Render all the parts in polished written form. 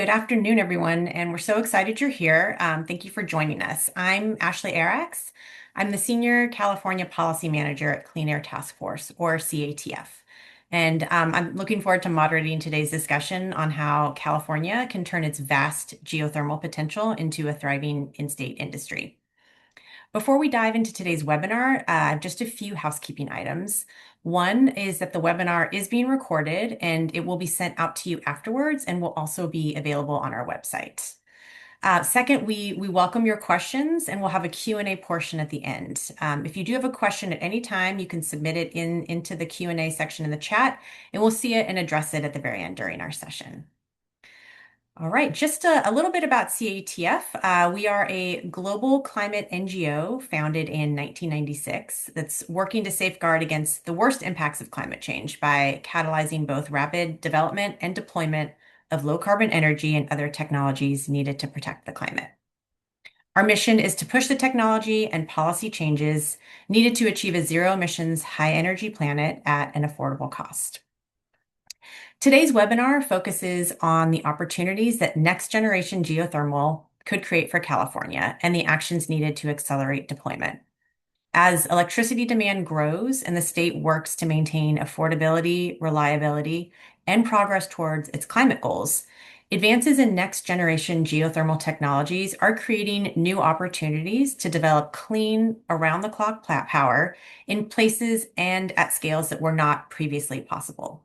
Good afternoon, everyone, and we're so excited you're here. Thank you for joining us. I'm Ashley Arax. I'm the Senior California Policy Manager at Clean Air Task Force, or CATF. And I'm looking forward to moderating today's discussion on how California can turn its vast geothermal potential into a thriving in-state industry. Before we dive into today's webinar, just a few housekeeping items. One is that the webinar is being recorded and it will be sent out to you afterwards and will also be available on our website. Second, we welcome your questions and we'll have a Q&A portion at the end. If you do have a question at any time, you can submit it into the Q&A section in the chat and we'll see it and address it at the very end during our session. All right, just a little bit about CATF. We are a global climate NGO founded in 1996 that's working to safeguard against the worst impacts of climate change by catalyzing both rapid development and deployment of low carbon energy and other technologies needed to protect the climate. Our mission is to push the technology and policy changes needed to achieve a zero emissions, high energy planet at an affordable cost. Today's webinar focuses on the opportunities that next generation geothermal could create for California and the actions needed to accelerate deployment. As electricity demand grows and the state works to maintain affordability, reliability, and progress towards its climate goals, advances in next generation geothermal technologies are creating new opportunities to develop clean, around the clock power in places and at scales that were not previously possible.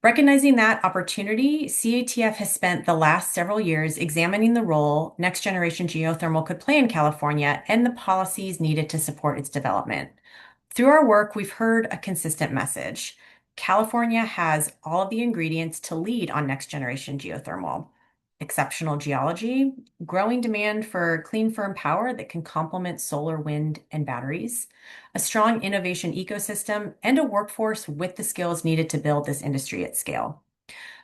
Recognizing that opportunity, CATF has spent the last several years examining the role next generation geothermal could play in California and the policies needed to support its development. Through our work, we've heard a consistent message. California has all of the ingredients to lead on next generation geothermal. Exceptional geology, growing demand for clean, firm power that can complement solar, wind, and batteries, a strong innovation ecosystem, and a workforce with the skills needed to build this industry at scale.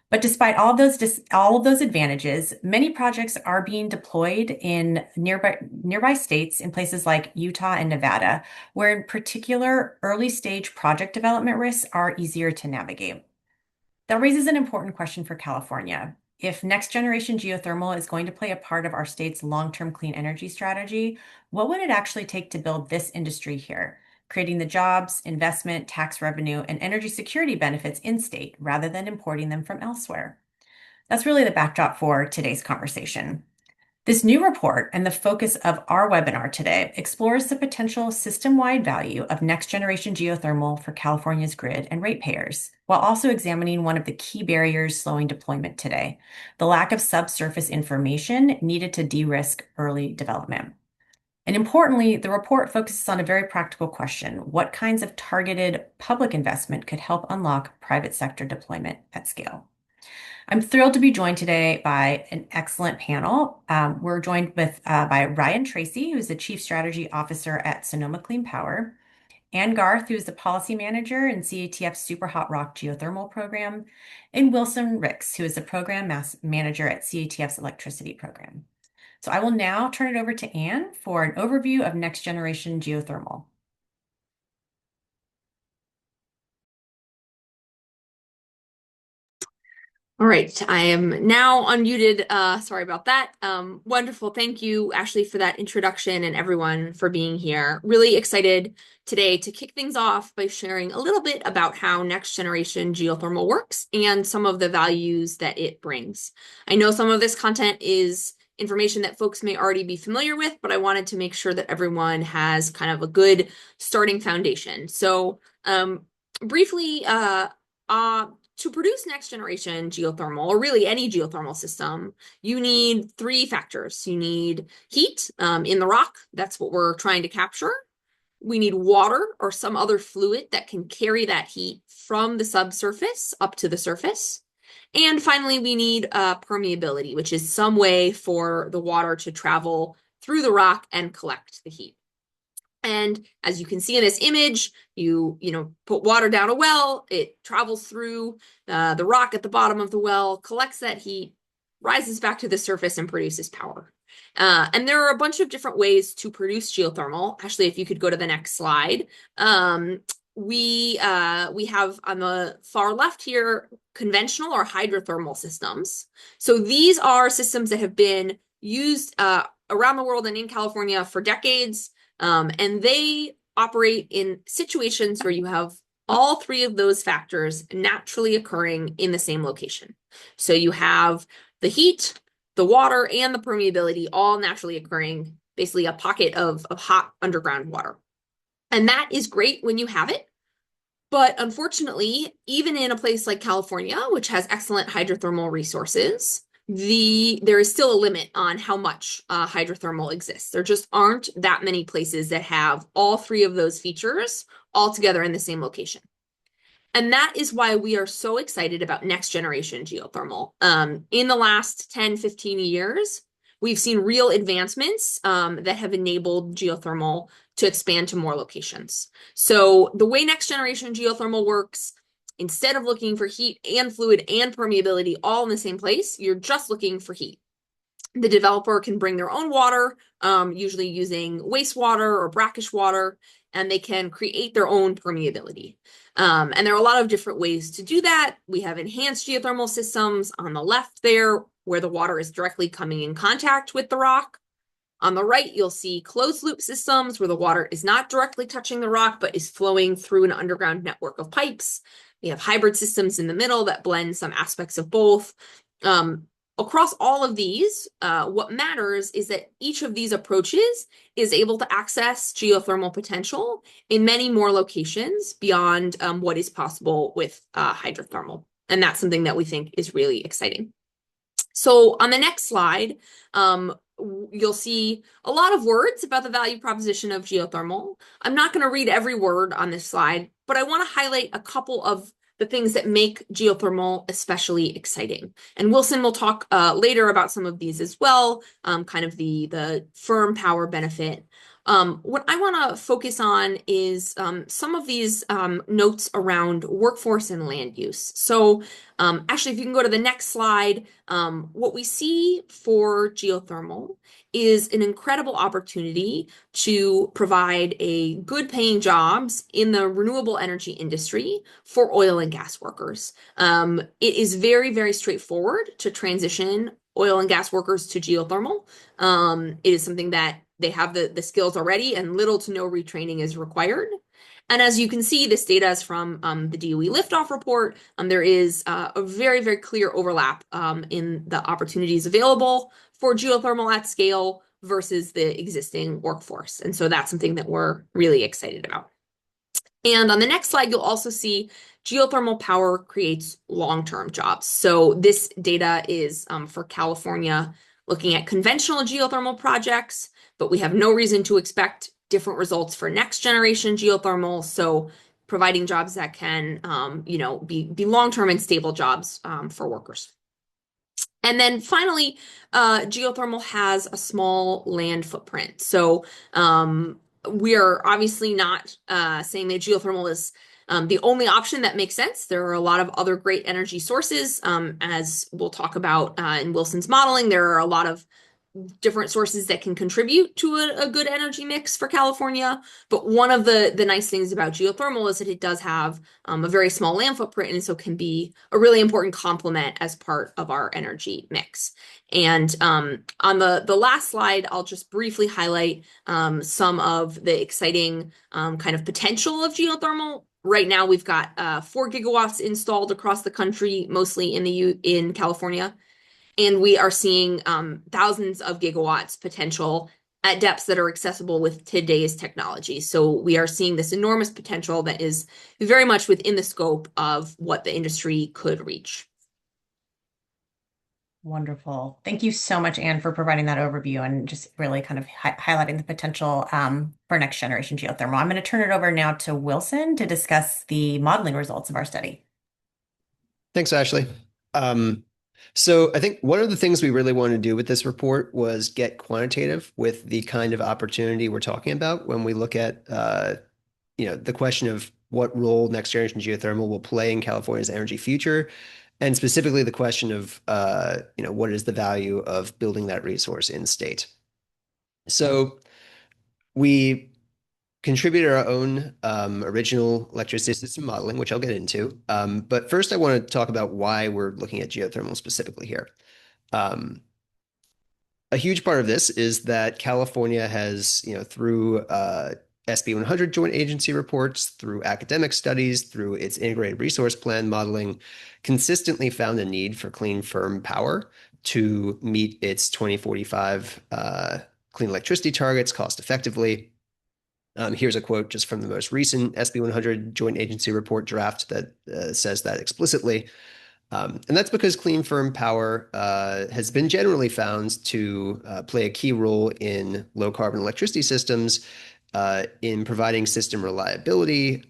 But despite all of those advantages, many projects are being deployed in nearby states in places like Utah and Nevada, where in particular early stage project development risks are easier to navigate. That raises an important question for California. If next generation geothermal is going to play a part of our state's long-term clean energy strategy, what would it actually take to build this industry here, creating the jobs, investment, tax revenue, and energy security benefits in state rather than importing them from elsewhere? That's really the backdrop for today's conversation. This new report and the focus of our webinar today explores the potential system-wide value of next-generation geothermal for California's grid and ratepayers, while also examining one of the key barriers slowing deployment today, the lack of subsurface information needed to de-risk early development. And importantly, the report focuses on a very practical question: what kinds of targeted public investment could help unlock private sector deployment at scale? I'm thrilled to be joined today by an excellent panel. We're joined by Ryan Tracy, who's the Chief Strategy Officer at Sonoma Clean Power, Ann Garth, who's the Policy Manager in CATF's Super Hot Rock Geothermal Program, and Wilson Ricks, who is the Program Manager at CATF's Electricity Program. So I will now turn it over to Ann for an overview of next generation geothermal. All right, I am now unmuted. Sorry about that. Wonderful. Thank you, Ashley, for that introduction and everyone for being here. Really excited today to kick things off by sharing a little bit about how next generation geothermal works and some of the values that it brings. I know some of this content is information that folks may already be familiar with, but I wanted to make sure that everyone has kind of a good starting foundation. So briefly, to produce next generation geothermal, or really any geothermal system, you need three factors. You need heat in the rock. That's what we're trying to capture. We need water or some other fluid that can carry that heat from the subsurface up to the surface. And finally, we need permeability, which is some way for the water to travel through the rock and collect the heat. And as you can see in this image, you put water down a well, it travels through the rock at the bottom of the well, collects that heat, rises back to the surface, and produces power. And there are a bunch of different ways to produce geothermal. Actually, if you could go to the next slide. we have on the far left here conventional or hydrothermal systems. So these are systems that have been used around the world and in California for decades, and they operate in situations where you have all three of those factors naturally occurring in the same location. So you have the heat, the water, and the permeability all naturally occurring, basically a pocket of hot underground water. And that is great when you have it. But unfortunately, even in a place like California, which has excellent hydrothermal resources, there is still a limit on how much hydrothermal exists. There just aren't that many places that have all three of those features all together in the same location. And that is why we are so excited about next generation geothermal. In the last 10, 15 years, we've seen real advancements that have enabled geothermal to expand to more locations. So the way next generation geothermal works, instead of looking for heat and fluid and permeability all in the same place, you're just looking for heat. The developer can bring their own water, usually using wastewater or brackish water, and they can create their own permeability. And there are a lot of different ways to do that. We have enhanced geothermal systems on the left there, where the water is directly coming in contact with the rock. On the right, you'll see closed loop systems where the water is not directly touching the rock, but is flowing through an underground network of pipes. We have hybrid systems in the middle that blend some aspects of both. Across all of these, what matters is that each of these approaches is able to access geothermal potential in many more locations beyond what is possible with hydrothermal. And that's something that we think is really exciting. So on the next slide, you'll see a lot of words about the value proposition of geothermal. I'm not going to read every word on this slide, but I want to highlight a couple of the things that make geothermal especially exciting. And Wilson will talk later about some of these as well, kind of the firm power benefit. What I want to focus on is some of these notes around workforce and land use. So actually, if you can go to the next slide, what we see for geothermal is an incredible opportunity to provide a good paying jobs in the renewable energy industry for oil and gas workers. It is very, very straightforward to transition oil and gas workers to geothermal. It is something that they have the skills already and little to no retraining is required. And as you can see, this data is from the DOE liftoff report. There is a very, very clear overlap in the opportunities available for geothermal at scale versus the existing workforce. And so that's something that we're really excited about. And on the next slide, you'll also see geothermal power creates long-term jobs. So this data is for California, looking at conventional geothermal projects, but we have no reason to expect different results for next generation geothermal. So providing jobs that can, be long-term and stable jobs for workers. And then finally, geothermal has a small land footprint. So we are obviously not saying that geothermal is the only option that makes sense. There are a lot of other great energy sources. As we'll talk about in Wilson's modeling, there are a lot of different sources that can contribute to a good energy mix for California. But one of the nice things about geothermal is that it does have a very small land footprint, and so can be a really important complement as part of our energy mix. And on the last slide, I'll just briefly highlight some of the exciting kind of potential of geothermal. Right now, we've got 4 gigawatts installed across the country, mostly in California. And we are seeing thousands of gigawatts potential at depths that are accessible with today's technology. So we are seeing this enormous potential that is very much within the scope of what the industry could reach. Wonderful. Thank you so much, Anne, for providing that overview and just really kind of highlighting the potential for next generation geothermal. I'm going to turn it over now to Wilson to discuss the modeling results of our study. Thanks, Ashley. So I think one of the things we really wanted to do with this report was get quantitative with the kind of opportunity we're talking about when we look at, the question of what role next generation geothermal will play in California's energy future, and specifically the question of, what is the value of building that resource in state. So we contributed our own original electricity system modeling, which I'll get into. But first, I want to talk about why we're looking at geothermal specifically here. Um, a huge part of this is that California has, through SB 100 joint agency reports, through academic studies, through its integrated resource plan modeling, consistently found a need for clean, firm power to meet its 2045 clean electricity targets cost effectively. Here's a quote just from the most recent SB 100 joint agency report draft that says that explicitly. And that's because clean firm power has been generally found to play a key role in low carbon electricity systems in providing system reliability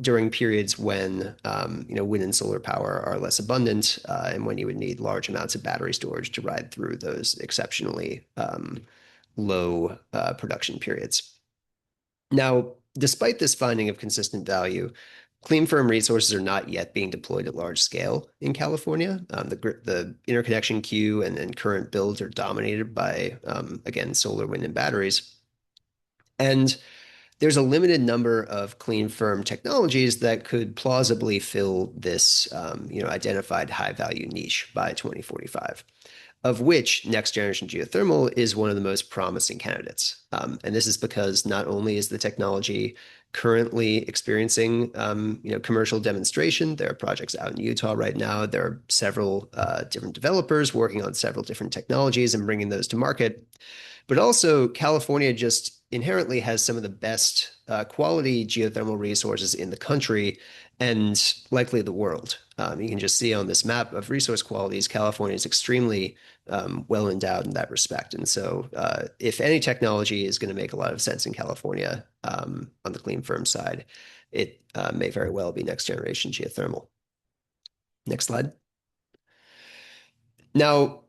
during periods when wind and solar power are less abundant and when you would need large amounts of battery storage to ride through those exceptionally low production periods. Now, despite this finding of consistent value, clean firm resources are not yet being deployed at large scale in California. The interconnection queue and current builds are dominated by, again, solar, wind, and batteries. And there's a limited number of clean firm technologies that could plausibly fill this, identified high value niche by 2045, of which next generation geothermal is one of the most promising candidates. And this is because not only is the technology currently experiencing, commercial demonstration, there are projects out in Utah right now. There are several different developers working on several different technologies and bringing those to market. But also, California just inherently has some of the best quality geothermal resources in the country and likely the world. You can just see on this map of resource qualities, California is extremely well endowed in that respect. And so, if any technology is going to make a lot of sense in California on the clean firm side, it may very well be next generation geothermal. Next slide. Now,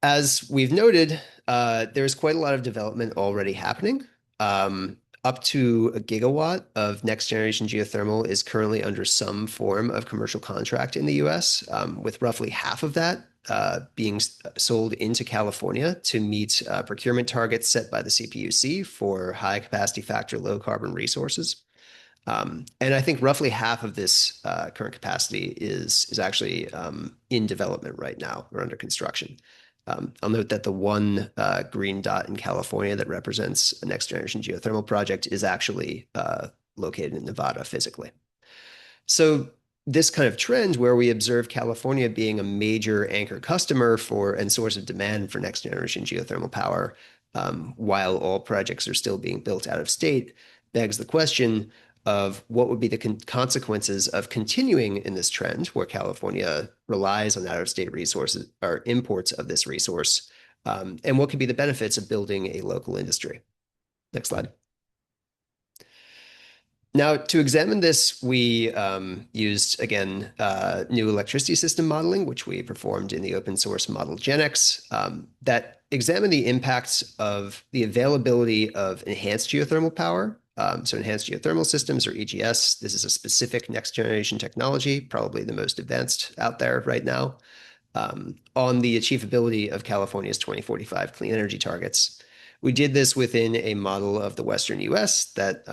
as we've noted, there's quite a lot of development already happening. Up to 1 gigawatt of next generation geothermal is currently under some form of commercial contract in the US, with roughly half of that being sold into California to meet procurement targets set by the CPUC for high capacity factor, low carbon resources. And I think roughly half of this current capacity is actually in development right now or under construction. I'll note that the one green dot in California that represents a next generation geothermal project is actually located in Nevada physically. So this kind of trend where we observe California being a major anchor customer for and source of demand for next generation geothermal power, while all projects are still being built out of state, begs the question of what would be the consequences of continuing in this trend where California relies on out-of-state resources or imports of this resource, and what could be the benefits of building a local industry. Next slide. Now, to examine this, we used, again, new electricity system modeling, which we performed in the open source model GenX, that examined the impacts of the availability of enhanced geothermal power. So enhanced geothermal systems, or EGS, this is a specific next generation technology, probably the most advanced out there right now, on the achievability of California's 2045 clean energy targets. We did this within a model of the Western US that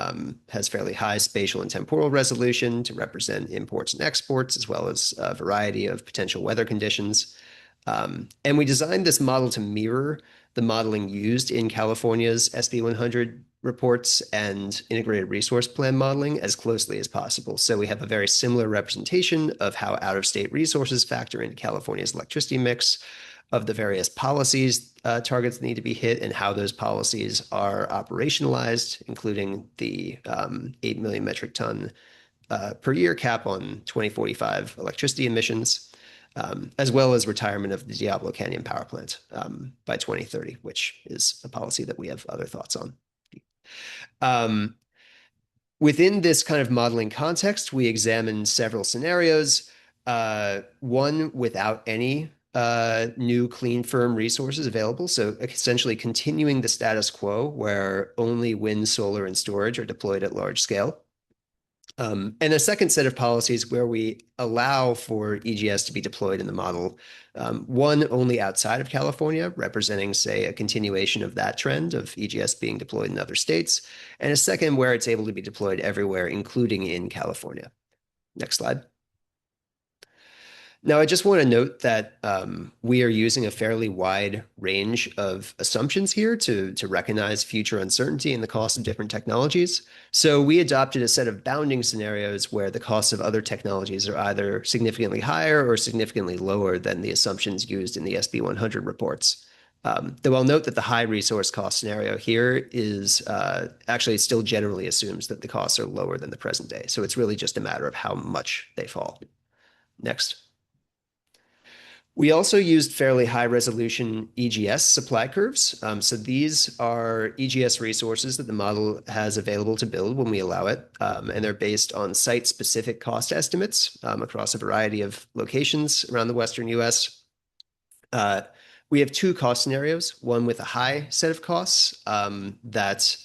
has fairly high spatial and temporal resolution to represent imports and exports, as well as a variety of potential weather conditions. And we designed this model to mirror the modeling used in California's SB 100 reports and integrated resource plan modeling as closely as possible. So we have a very similar representation of how out-of-state resources factor into California's electricity mix, of the various policies targets that need to be hit, and how those policies are operationalized, including the 8 million metric ton per year cap on 2045 electricity emissions, as well as retirement of the Diablo Canyon power plant by 2030, which is a policy that we have other thoughts on. Within this kind of modeling context, we examined several scenarios, one without any new clean firm resources available. So essentially continuing the status quo where only wind, solar, and storage are deployed at large scale. And a second set of policies where we allow for EGS to be deployed in the model, one only outside of California, representing, say, a continuation of that trend of EGS being deployed in other states, and a second where it's able to be deployed everywhere, including in California. Next slide. Now, I just want to note that we are using a fairly wide range of assumptions here to recognize future uncertainty in the cost of different technologies. So we adopted a set of bounding scenarios where the costs of other technologies are either significantly higher or significantly lower than the assumptions used in the SB 100 reports. Though I'll note that the high resource cost scenario here is actually still generally assumes that the costs are lower than the present day. So it's really just a matter of how much they fall. Next. We also used fairly high resolution EGS supply curves. So these are EGS resources that the model has available to build when we allow it. And they're based on site specific cost estimates across a variety of locations around the Western US. We have two cost scenarios, one with a high set of costs that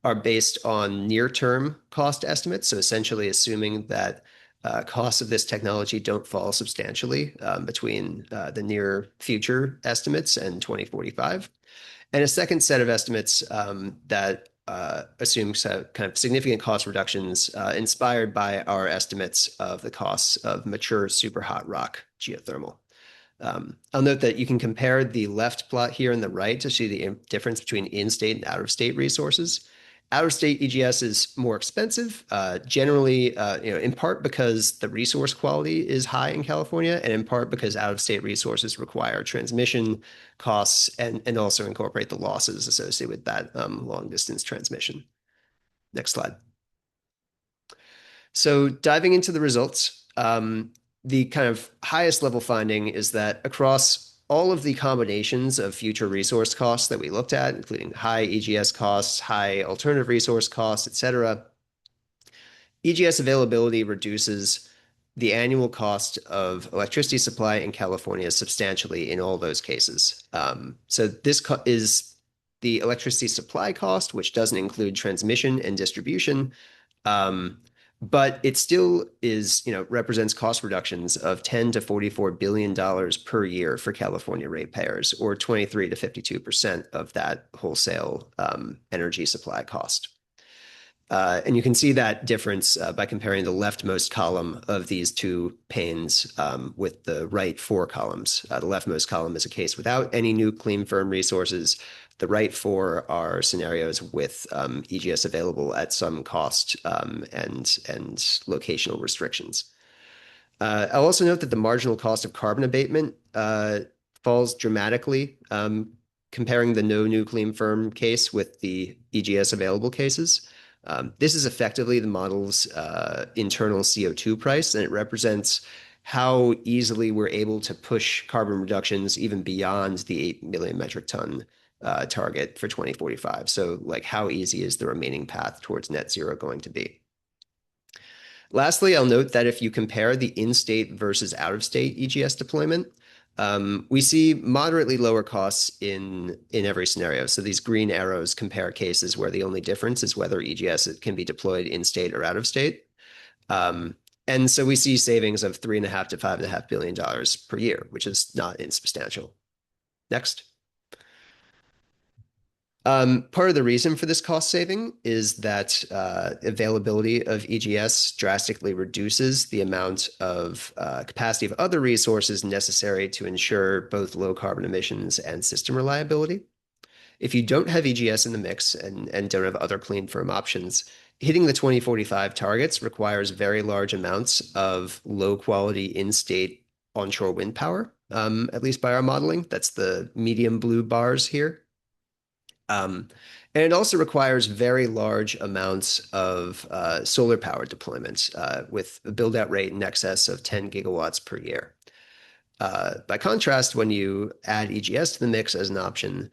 are based on near-term cost estimates. So essentially assuming that costs of this technology don't fall substantially between the near future estimates and 2045. And a second set of estimates that assumes kind of significant cost reductions inspired by our estimates of the costs of mature superhot rock geothermal. I'll note that you can compare the left plot here and the right to see the difference between in-state and out-of-state resources. Out-of-state EGS is more expensive, generally, in part because the resource quality is high in California, and in part because out-of-state resources require transmission costs and also incorporate the losses associated with that long-distance transmission. Next slide. So diving into the results, the kind of highest level finding is that across all of the combinations of future resource costs that we looked at, including high EGS costs, high alternative resource costs, et cetera, EGS availability reduces the annual cost of electricity supply in California substantially in all those cases. So this is the electricity supply cost, which doesn't include transmission and distribution. But it still is, represents cost reductions of $10 to $44 billion per year for California ratepayers, or 23 to 52% of that wholesale energy supply cost. And you can see that difference by comparing the leftmost column of these two panes with the right four columns. The leftmost column is a case without any new clean firm resources. The right four are scenarios with EGS available at some cost and locational restrictions. I'll also note that the marginal cost of carbon abatement falls dramatically comparing the no new clean firm case with the EGS available cases. This is effectively the model's internal CO2 price, and it represents how easily we're able to push carbon reductions even beyond the 8 million metric ton target for 2045. So like how easy is the remaining path towards net zero going to be? Lastly, I'll note that if you compare the in-state versus out-of-state EGS deployment, we see moderately lower costs in every scenario. So these green arrows compare cases where the only difference is whether EGS can be deployed in-state or out-of-state. And so we see savings of $3.5 to $5.5 billion per year, which is not insubstantial. Next. Part of the reason for this cost saving is that availability of EGS drastically reduces the amount of capacity of other resources necessary to ensure both low carbon emissions and system reliability. If you don't have EGS in the mix and don't have other clean firm options, hitting the 2045 targets requires very large amounts of low quality in-state onshore wind power, at least by our modeling. That's the medium blue bars here. And it also requires very large amounts of solar power deployments with a build-out rate in excess of 10 gigawatts per year. By contrast, when you add EGS to the mix as an option,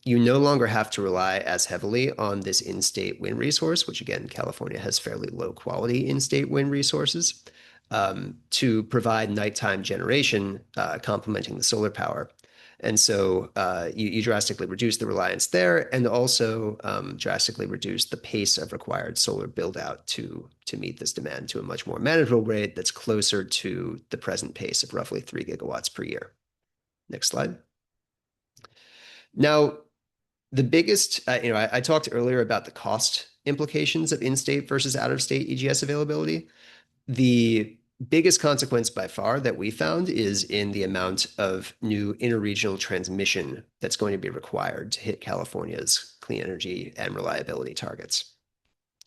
you no longer have to rely as heavily on this in-state wind resource, which again, California has fairly low quality in-state wind resources, to provide nighttime generation complementing the solar power. And so you drastically reduce the reliance there and also drastically reduce the pace of required solar build out to meet this demand to a much more manageable rate that's closer to the present pace of roughly 3 gigawatts per year. Next slide. Now, the biggest, I talked earlier about the cost implications of in-state versus out-of-state EGS availability. The biggest consequence by far that we found is in the amount of new interregional transmission that's going to be required to hit California's clean energy and reliability targets.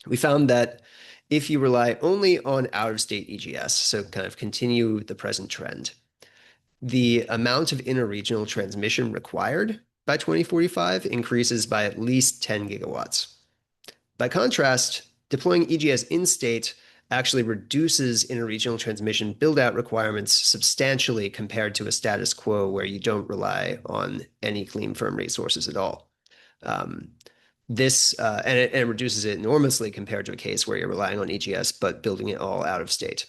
We found that if you rely only on out-of-state EGS, so kind of continue the present trend, the amount of interregional transmission required by 2045 increases by at least 10 gigawatts. By contrast, deploying EGS in-state actually reduces interregional transmission build-out requirements substantially compared to a status quo where you don't rely on any clean, firm resources at all. It reduces it enormously compared to a case where you're relying on EGS but building it all out of state.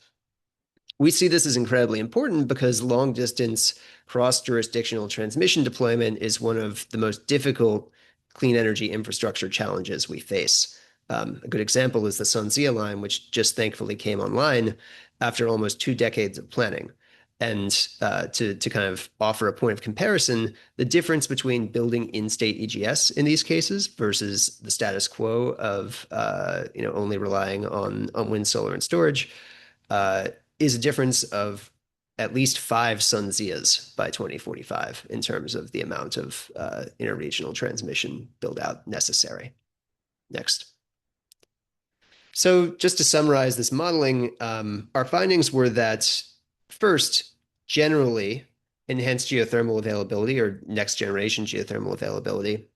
We see this as incredibly important because long-distance cross-jurisdictional transmission deployment is one of the most difficult clean energy infrastructure challenges we face. A good example is the SunZia line, which just thankfully came online after almost 2 decades of planning. And to kind of offer a point of comparison, the difference between building in-state EGS in these cases versus the status quo of only relying on wind, solar, and storage is a difference of at least 5 SunZias by 2045 in terms of the amount of interregional transmission build-out necessary. Next. So just to summarize this modeling, our findings were that first, generally, enhanced geothermal availability or next generation geothermal availability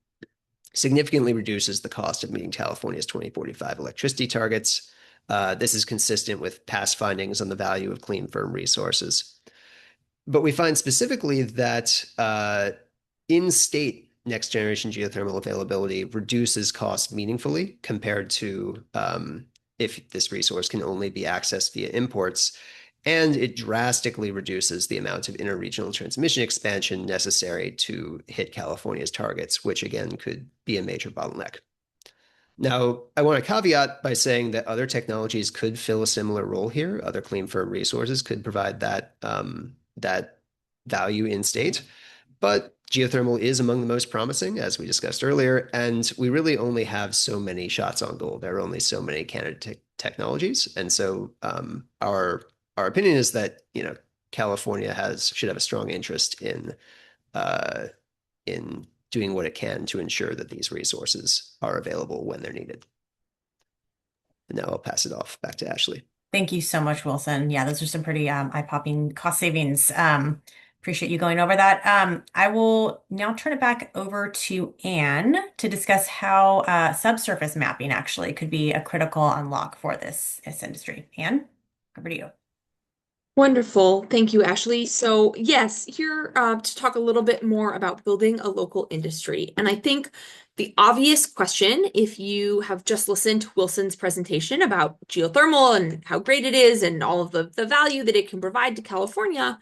significantly reduces the cost of meeting California's 2045 electricity targets. This is consistent with past findings on the value of clean, firm resources. But we find specifically that in-state next generation geothermal availability reduces cost meaningfully compared to if this resource can only be accessed via imports. And it drastically reduces the amount of interregional transmission expansion necessary to hit California's targets, which again could be a major bottleneck. Now, I want to caveat by saying that other technologies could fill a similar role here. Other clean, firm resources could provide that value in state. But geothermal is among the most promising, as we discussed earlier, and we really only have so many shots on goal. There are only so many candidate technologies, and so our opinion is that California should have a strong interest in doing what it can to ensure that these resources are available when they're needed. And now I'll pass it off back to Ashley. Thank you so much, Wilson. Yeah, those are some pretty eye-popping cost savings. Appreciate you going over that. I will now turn it back over to Anne to discuss how subsurface mapping actually could be a critical unlock for this industry. Anne, over to you. Wonderful. Thank you, Ashley. So yes, here to talk a little bit more about building a local industry. And I think the obvious question, if you have just listened to Wilson's presentation about geothermal and how great it is and all of the value that it can provide to California,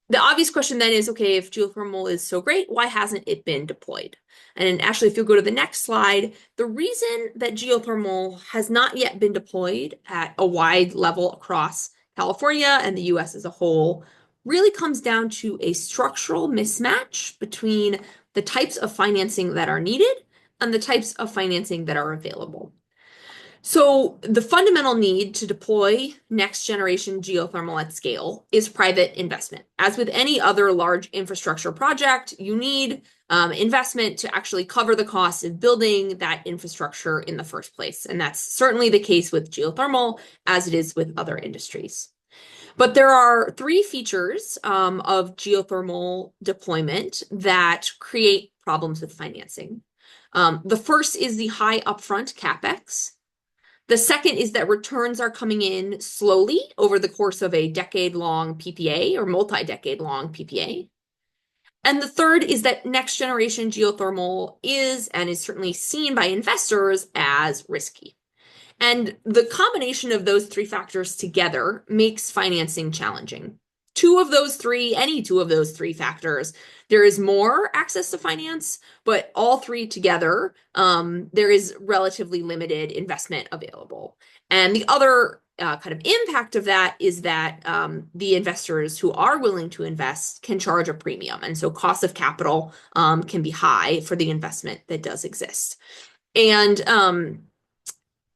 the obvious question then is, okay, if geothermal is so great, why hasn't it been deployed? And actually, if you go to the next slide, the reason that geothermal has not yet been deployed at a wide level across California and the US as a whole really comes down to a structural mismatch between the types of financing that are needed and the types of financing that are available. So the fundamental need to deploy next generation geothermal at scale is private investment. As with any other large infrastructure project, you need investment to actually cover the cost of building that infrastructure in the first place. And that's certainly the case with geothermal, as it is with other industries. But there are 3 features of geothermal deployment that create problems with financing. The first is the high upfront CapEx. The second is that returns are coming in slowly over the course of a decade-long PPA or multi-decade-long PPA. And the third is that next generation geothermal is and is certainly seen by investors as risky. And the combination of those 3 factors together makes financing challenging. any two of those three factors, there is more access to finance, but all three together, there is relatively limited investment available. And the other kind of impact of that is that the investors who are willing to invest can charge a premium. And so cost of capital can be high for the investment that does exist. And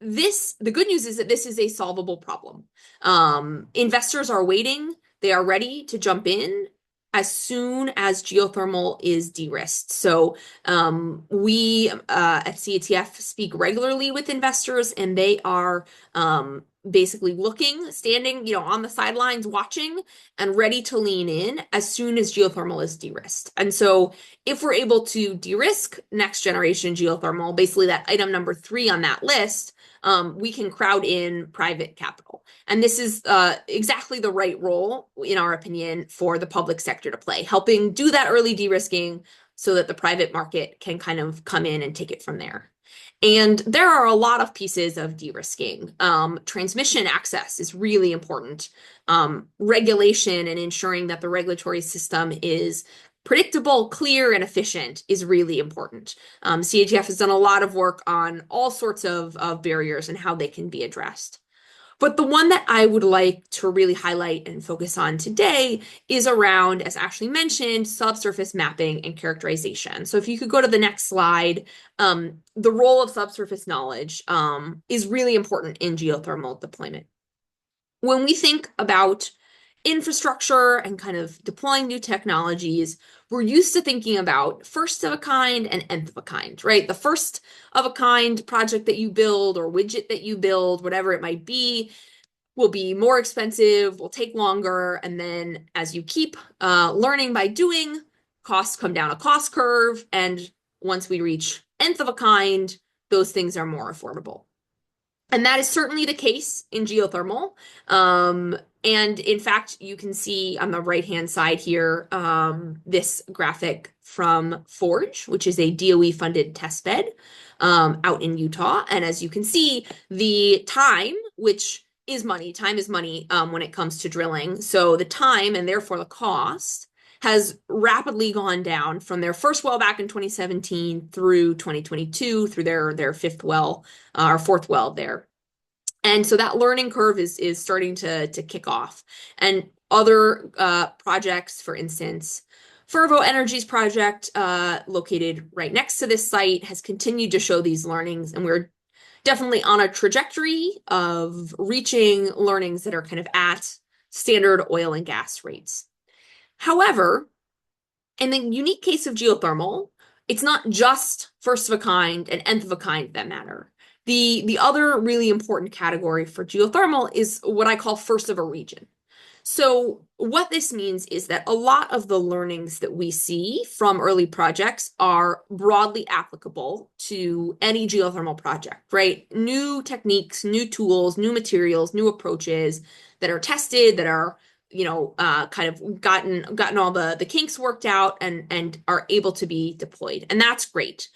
the good news is that this is a solvable problem. Investors are waiting. They are ready to jump in as soon as geothermal is de-risked. So we at CATF speak regularly with investors, and they are basically standing, on the sidelines watching and ready to lean in as soon as geothermal is de-risked. And so if we're able to de-risk next generation geothermal, basically that item number 3 on that list, we can crowd in private capital. And this is exactly the right role, in our opinion, for the public sector to play, helping do that early de-risking so that the private market can kind of come in and take it from there. And there are a lot of pieces of de-risking. Transmission access is really important. Regulation and ensuring that the regulatory system is predictable, clear, and efficient is really important. CATF has done a lot of work on all sorts of barriers and how they can be addressed. But the one that I would like to really highlight and focus on today is around, as Ashley mentioned, subsurface mapping and characterization. So if you could go to the next slide, the role of subsurface knowledge is really important in geothermal deployment. When we think about infrastructure and kind of deploying new technologies, we're used to thinking about first of a kind and nth of a kind, right? The first of a kind project that you build or widget that you build, whatever it might be, will be more expensive, will take longer. And then as you keep learning by doing, costs come down a cost curve. And once we reach nth of a kind, those things are more affordable. And that is certainly the case in geothermal. And in fact, you can see on the right-hand side here, this graphic from Forge, which is a DOE-funded testbed out in Utah. And as you can see, the time, which is money, when it comes to drilling. So the time and therefore the cost has rapidly gone down from their first well back in 2017 through 2022 through their fifth well or fourth well there. And so that learning curve is starting to kick off. And other projects, for instance, Fervo Energy's project located right next to this site has continued to show these learnings, and we're definitely on a trajectory of reaching learnings that are kind of at standard oil and gas rates. However, in the unique case of geothermal, it's not just first of a kind and nth of a kind that matter. The other really important category for geothermal is what I call first of a region. So what this means is that a lot of the learnings that we see from early projects are broadly applicable to any geothermal project, right? New techniques, new tools, new materials, new approaches that are tested, that are kind of gotten all the kinks worked out and are able to be deployed. And that's great.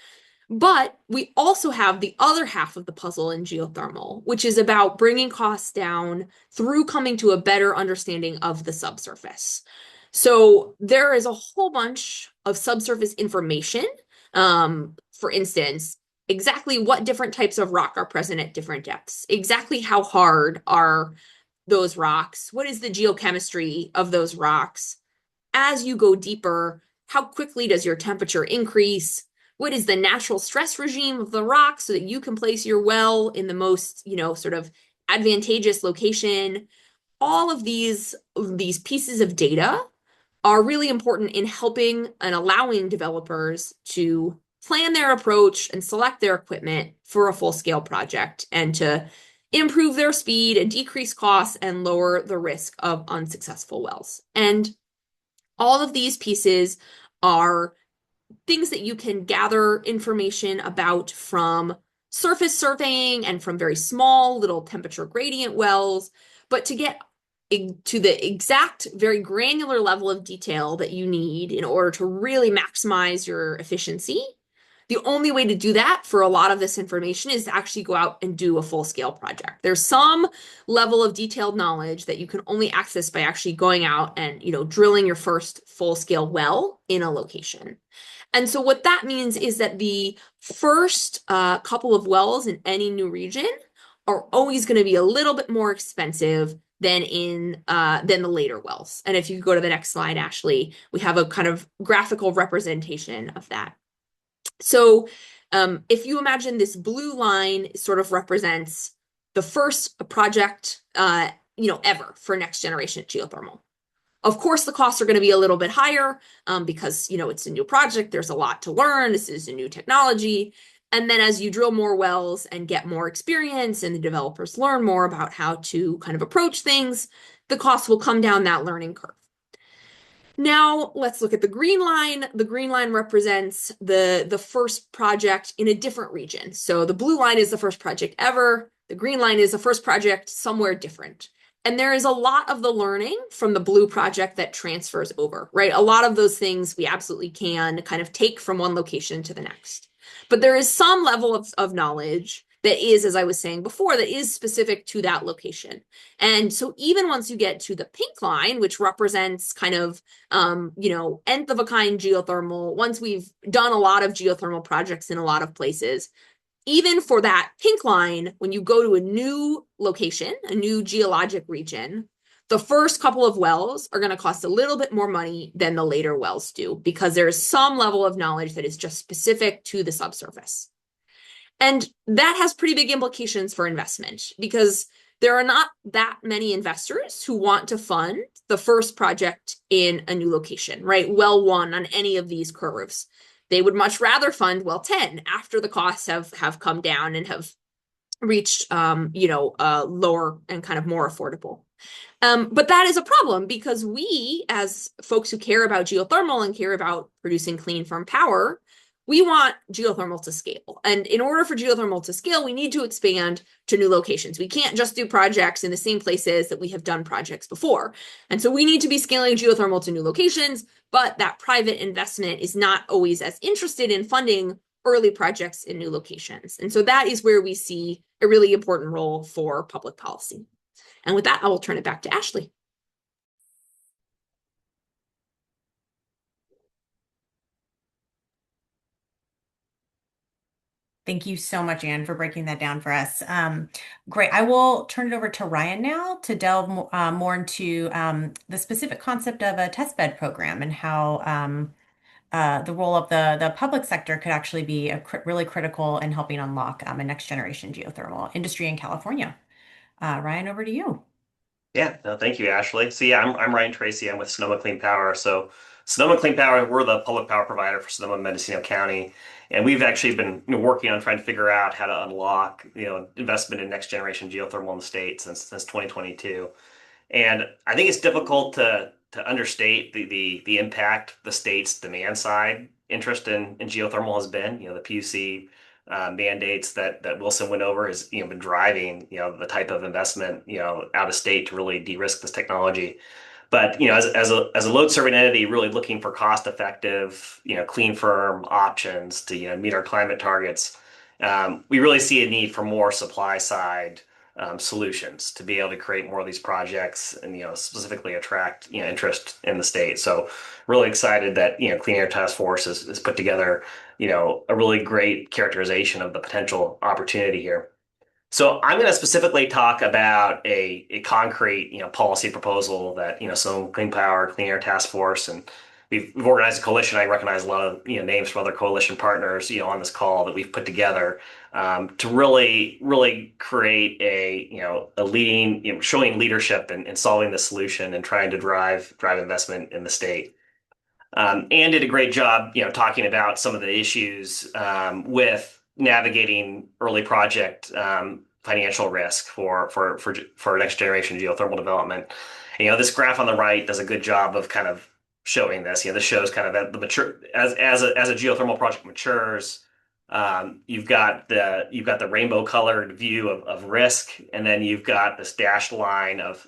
But we also have the other half of the puzzle in geothermal, which is about bringing costs down through coming to a better understanding of the subsurface. So there is a whole bunch of subsurface information. For instance, exactly what different types of rock are present at different depths, exactly how hard are those rocks, what is the geochemistry of those rocks. As you go deeper, how quickly does your temperature increase? What is the natural stress regime of the rock so that you can place your well in the most, sort of advantageous location? All of these pieces of data are really important in helping and allowing developers to plan their approach and select their equipment for a full-scale project and to improve their speed and decrease costs and lower the risk of unsuccessful wells. And all of these pieces are things that you can gather information about from surface surveying and from very small little temperature gradient wells. But to get to the exact, very granular level of detail that you need in order to really maximize your efficiency, The only way to do that for a lot of this information is to actually go out and do a full-scale project. There's some level of detailed knowledge that you can only access by actually going out and, drilling your first full-scale well in a location. And so what that means is that the first couple of wells in any new region are always going to be a little bit more expensive than the later wells. And if you go to the next slide, Ashley, we have a kind of graphical representation of that. So if you imagine this blue line sort of represents the first project, ever for next generation geothermal. Of course, the costs are going to be a little bit higher because, it's a new project. There's a lot to learn. This is a new technology. And then as you drill more wells and get more experience and the developers learn more about how to kind of approach things, the costs will come down that learning curve. Now let's look at the green line. The green line represents the first project in a different region. So the blue line is the first project ever. The green line is the first project somewhere different. And there is a lot of the learning from the blue project that transfers over, right? A lot of those things we absolutely can kind of take from one location to the next. But there is some level of knowledge that is, as I was saying before, that is specific to that location. And so even once you get to the pink line, which represents kind of, nth of a kind geothermal, once we've done a lot of geothermal projects in a lot of places, even for that pink line, when you go to a new location, a new geologic region, the first couple of wells are going to cost a little bit more money than the later wells do because there's some level of knowledge that is just specific to the subsurface. And that has pretty big implications for investment because there are not that many investors who want to fund the first project in a new location, right? Well one on any of these curves. They would much rather fund well 10 after the costs have come down and have reached, lower and kind of more affordable. But that is a problem because we, as folks who care about geothermal and care about producing clean, firm power, we want geothermal to scale. And in order for geothermal to scale, we need to expand to new locations. We can't just do projects in the same places that we have done projects before. And so we need to be scaling geothermal to new locations, but that private investment is not always as interested in funding early projects in new locations. And so that is where we see a really important role for public policy. And with that, I will turn it back to Ashley. Thank you so much, Anne, for breaking that down for us. Great. I will turn it over to Ryan now to delve more into the specific concept of a test bed program and how the role of the public sector could actually be really critical in helping unlock a next generation geothermal industry in California. Ryan, over to you. Yeah, no, thank you, Ashley. So yeah, I'm Ryan Tracy. I'm with Sonoma Clean Power. So Sonoma Clean Power, we're the public power provider for Sonoma and Mendocino County, and we've actually been working on trying to figure out how to unlock investment in next generation geothermal in the state since 2022. And I think it's difficult to understate the impact the state's demand side interest in geothermal has been. The PUC mandates that Wilson went over has been driving the type of investment out of state to really de-risk this technology. But as a load serving entity, really looking for cost effective clean firm options to meet our climate targets, we really see a need for more supply side solutions to be able to create more of these projects and specifically attract interest in the state. So really excited that Clean Air Task Force has put together a really great characterization of the potential opportunity here. So I'm going to specifically talk about a concrete policy proposal that some Clean Power, Clean Air Task Force, and we've organized a coalition. I recognize a lot of names from other coalition partners on this call that we've put together to really create a leading showing leadership in solving the solution and trying to drive investment in the state. And did a great job talking about some of the issues with navigating early project financial risk for next generation geothermal development. This graph on the right does a good job of kind of showing this. This shows kind of at the mature as a geothermal project matures. You've got the rainbow colored view of risk, and then you've got this dashed line of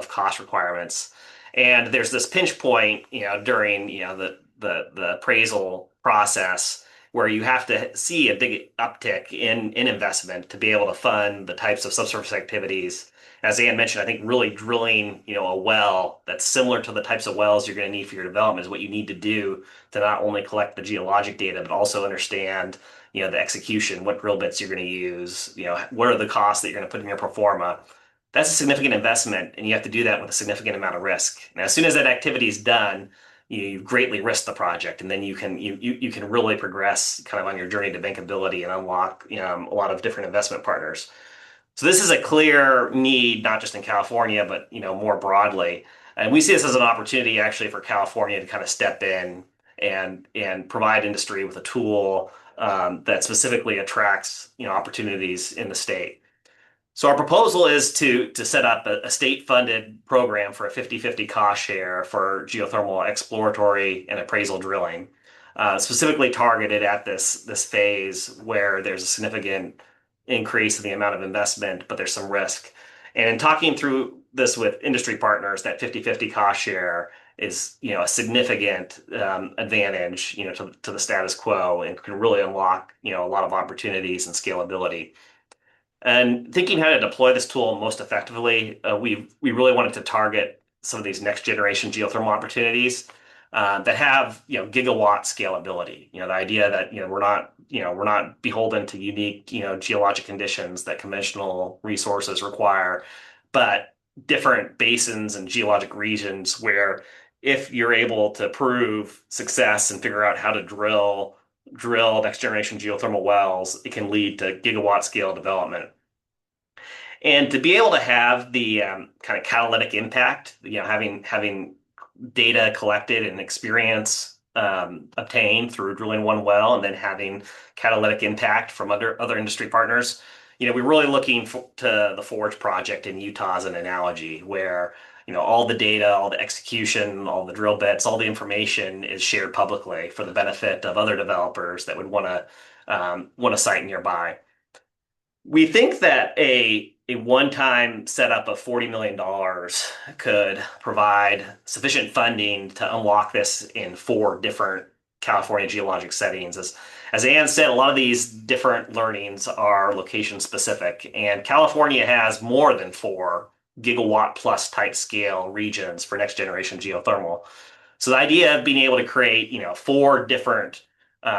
cost requirements. And there's this pinch point, during the appraisal process where you have to see a big uptick in investment to be able to fund the types of subsurface activities. As Ann mentioned, I think really drilling, a well that's similar to the types of wells you're going to need for your development is what you need to do to not only collect the geologic data, but also understand, the execution, what drill bits you're going to use, what are the costs that you're going to put in your pro forma. That's a significant investment, and you have to do that with a significant amount of risk. Now, as soon as that activity is done, you've greatly risked the project, and then you can really progress kind of on your journey to bankability and unlock a lot of different investment partners. So this is a clear need, not just in California, but more broadly. And we see this as an opportunity actually for California to kind of step in and provide industry with a tool that specifically attracts opportunities in the state. So our proposal is to set up a state-funded program for a 50/50 cost share for geothermal exploratory and appraisal drilling, specifically targeted at this phase where there's a significant increase in the amount of investment, but there's some risk. And in talking through this with industry partners, that 50/50 cost share is a significant advantage to the status quo and can really unlock a lot of opportunities and scalability. And thinking how to deploy this tool most effectively, we really wanted to target some of these next generation geothermal opportunities that have gigawatt scalability. The idea that we're not beholden to unique geologic conditions that conventional resources require, but different basins and geologic regions where if you're able to prove success and figure out how to drill next generation geothermal wells, it can lead to gigawatt scale development. And to be able to have the kind of catalytic impact, having data collected and experience obtained through drilling one well, and then having catalytic impact from other industry partners, we're really looking to the Forge project in Utah as an analogy, where all the data, all the execution, all the drill bits, all the information is shared publicly for the benefit of other developers that would want a site nearby. We think that a one-time setup of $40 million could provide sufficient funding to unlock this in 4 different California geologic settings. As Ann said, a lot of these different learnings are location specific, and California has more than 4 gigawatt plus type scale regions for next generation geothermal. So the idea of being able to create, 4 different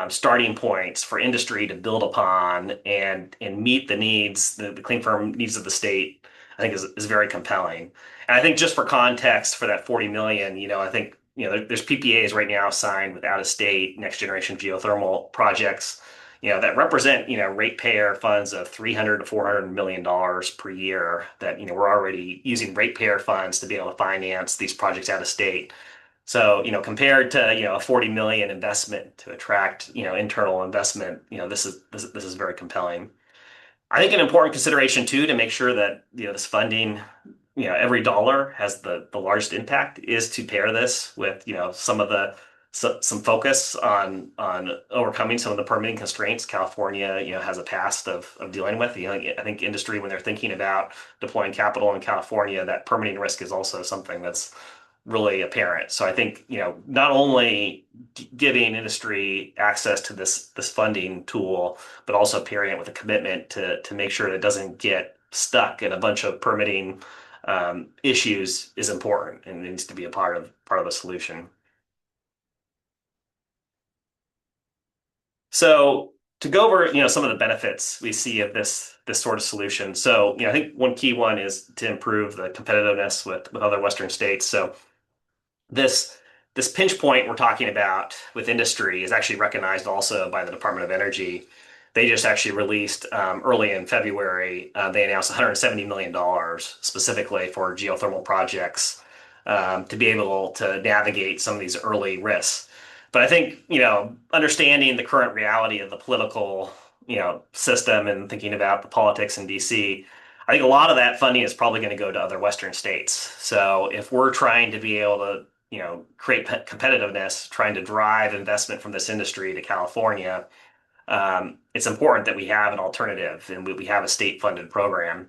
starting points for industry to build upon and meet the needs, the clean firm needs of the state, I think is very compelling. And I think just for context, for that 40 million, I think there's PPAs right now signed with out of state next generation geothermal projects, that represent ratepayer funds of 300 to 400 million dollars per year. That we're already using ratepayer funds to be able to finance these projects out of state. So, compared to, a 40 million investment to attract, internal investment, this is very compelling. I think an important consideration too, to make sure that, this funding, every dollar has the largest impact, is to pair this with, some focus on overcoming some of the permitting constraints California, has a past of dealing with. I think industry, when they're thinking about deploying capital in California, that permitting risk is also something that's really apparent. So I think, not only giving industry access to this funding tool, but also pairing it with a commitment to make sure that it doesn't get stuck in a bunch of permitting issues is important, and it needs to be a part of the solution. So to go over, some of the benefits we see of this sort of solution. So, I think one key one is to improve the competitiveness with other Western states. So this pinch point we're talking about with industry is actually recognized also by the Department of Energy. They just actually released early in February, they announced $170 million specifically for geothermal projects to be able to navigate some of these early risks. But I think, understanding the current reality of the political, system and thinking about the politics in DC, I think a lot of that funding is probably going to go to other Western states. So if we're trying to be able to, create competitiveness, trying to drive investment from this industry to California, it's important that we have an alternative and we have a state-funded program.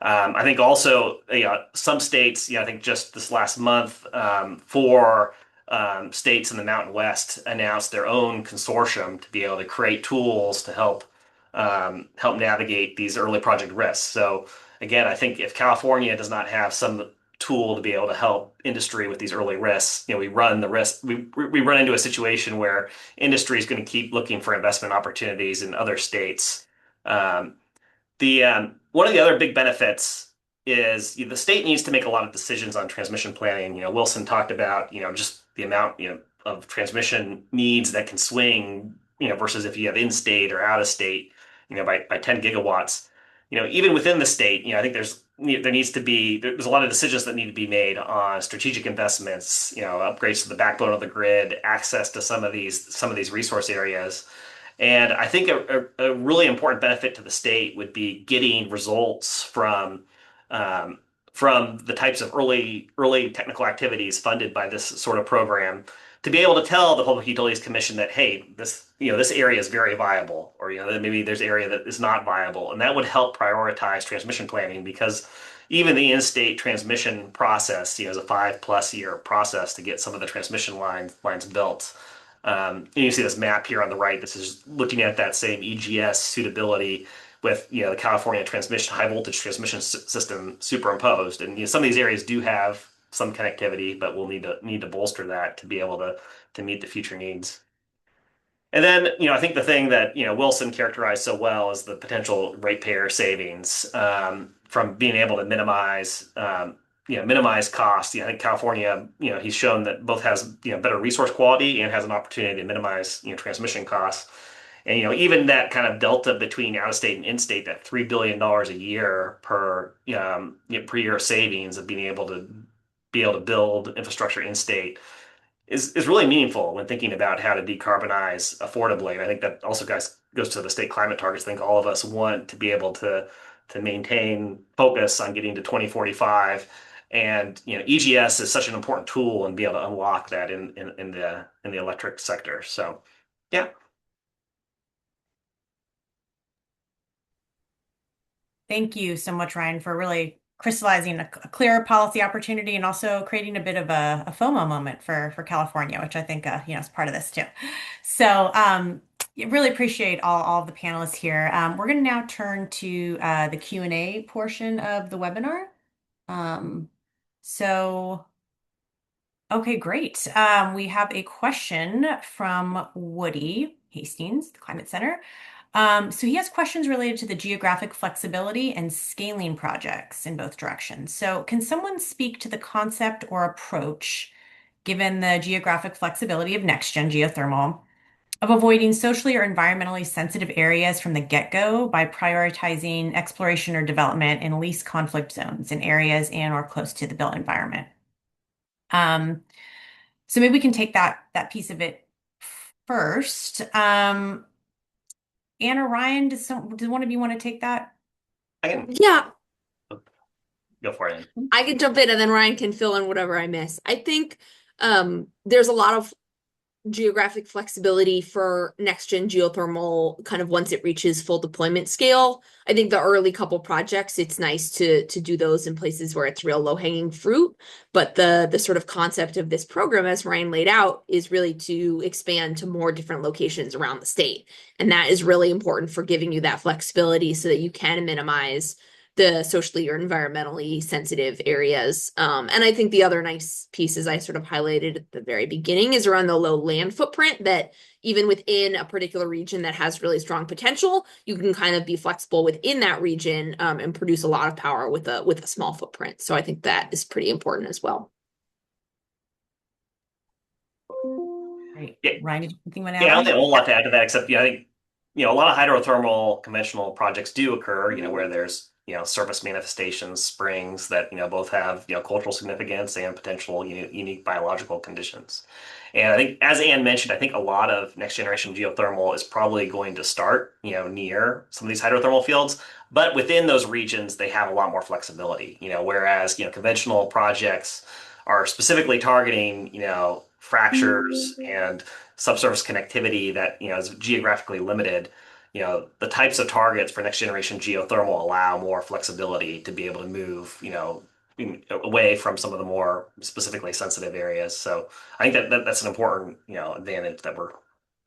I think also, some states, I think just this last month, for states in the Mountain West announced their own consortium to be able to create tools to help navigate these early project risks. So again, I think if California does not have some tool to be able to help industry with these early risks, we run the risk. We run into a situation where industry is going to keep looking for investment opportunities in other states. Um, the One of the other big benefits is the state needs to make a lot of decisions on transmission planning. Wilson talked about just the amount of transmission needs that can swing versus if you have in-state or out-of-state by 10 gigawatts. Even within the state, I think there's a lot of decisions that need to be made on strategic investments, upgrades to the backbone of the grid, access to some of these resource areas. And I think a really important benefit to the state would be getting results um, from the types of early technical activities funded by this sort of program to be able to tell the Public Utilities Commission that, hey, this area is very viable, or that maybe there's area that is not viable, and that would help prioritize transmission planning because even the in-state transmission process, is a 5+ year process to get some of the transmission lines built. And you see this map here on the right. This is looking at that same EGS suitability with the California transmission high voltage transmission system superimposed. And some of these areas do have some connectivity, but we'll need to bolster that to be able to meet the future needs. And then, I think the thing that, Wilson characterized so well is the potential ratepayer savings from being able to minimize costs. I think California, he's shown that both has, better resource quality and has an opportunity to minimize, transmission costs. And, even that kind of delta between out of state and in state, that $3 billion a year per year of savings of being able to build infrastructure in state is really meaningful when thinking about how to decarbonize affordably. And I think that also goes to the state climate targets. I think all of us want to be able to maintain focus on getting to 2045. And EGS is such an important tool and be able to unlock that in the electric sector. So yeah. Thank you so much, Ryan, for really crystallizing a clear policy opportunity and also creating a bit of a FOMO moment for California, which I think is part of this too. So really appreciate all of the panelists here. We're going to now turn to the Q&A portion of the webinar. Um, so, okay, great. We have a question from Woody Hastings, the Climate Center. So he has questions related to the geographic flexibility and scaling projects in both directions. So can someone speak to the concept or approach, given the geographic flexibility of next-gen geothermal, of avoiding socially or environmentally sensitive areas from the get-go by prioritizing exploration or development in least conflict zones in areas and or close to the built environment? So maybe we can take that piece of it first. Anna, Ryan, does one of you want to take that? I can Yeah, go for it. I can jump in and then Ryan can fill in whatever I miss. I think there's a lot of geographic flexibility for next gen geothermal kind of once it reaches full deployment scale. I think the early couple projects, it's nice to do those in places where it's real low hanging fruit. But the sort of concept of this program, as Ryan laid out, is really to expand to more different locations around the state. And that is really important for giving you that flexibility so that you can minimize the socially or environmentally sensitive areas. And I think the other nice pieces I sort of highlighted at the very beginning is around the low land footprint, that even within a particular region that has really strong potential, you can kind of be flexible within that region and produce a lot of power with a small footprint. So I think that is pretty important as well. Great. Yeah. Ryan, anything you want to Yeah, I add don't on? think a whole lot to add to that, except I think a lot of hydrothermal conventional projects do occur, where there's surface manifestations, springs that both have cultural significance and potential unique biological conditions. And I think, as Ann mentioned, I think a lot of next generation geothermal is probably going to start near some of these hydrothermal fields, but within those regions they have a lot more flexibility. Whereas conventional projects are specifically targeting fractures and subsurface connectivity that is geographically limited. The types of targets for next generation geothermal allow more flexibility to be able to move away from some of the more specifically sensitive areas. So I think that's an important, advantage that we're